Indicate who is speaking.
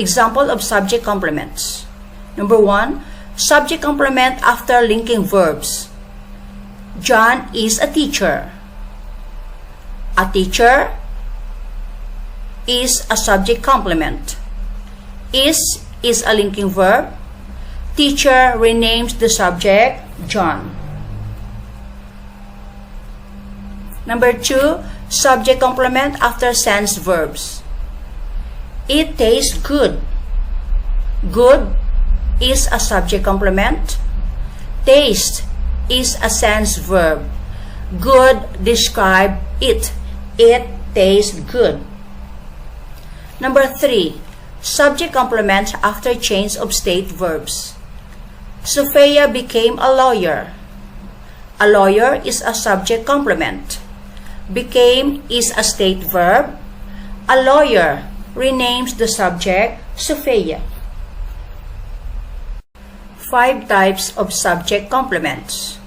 Speaker 1: Example of subject complements. Number 1, subject complement after linking verbs. John is a teacher. A teacher is a subject complement. Is a linking verb. Teacher renames the subject John. Number 2, subject complement after sense verbs. It tastes good. Good is a subject complement. Taste is a sense verb. Good describe it. It tastes good. Number 3, subject complement after change of state verbs. Sophia became a lawyer. A lawyer is a subject complement. Became is a state verb. A lawyer renames the subject Sophia. 5 types of subject complements.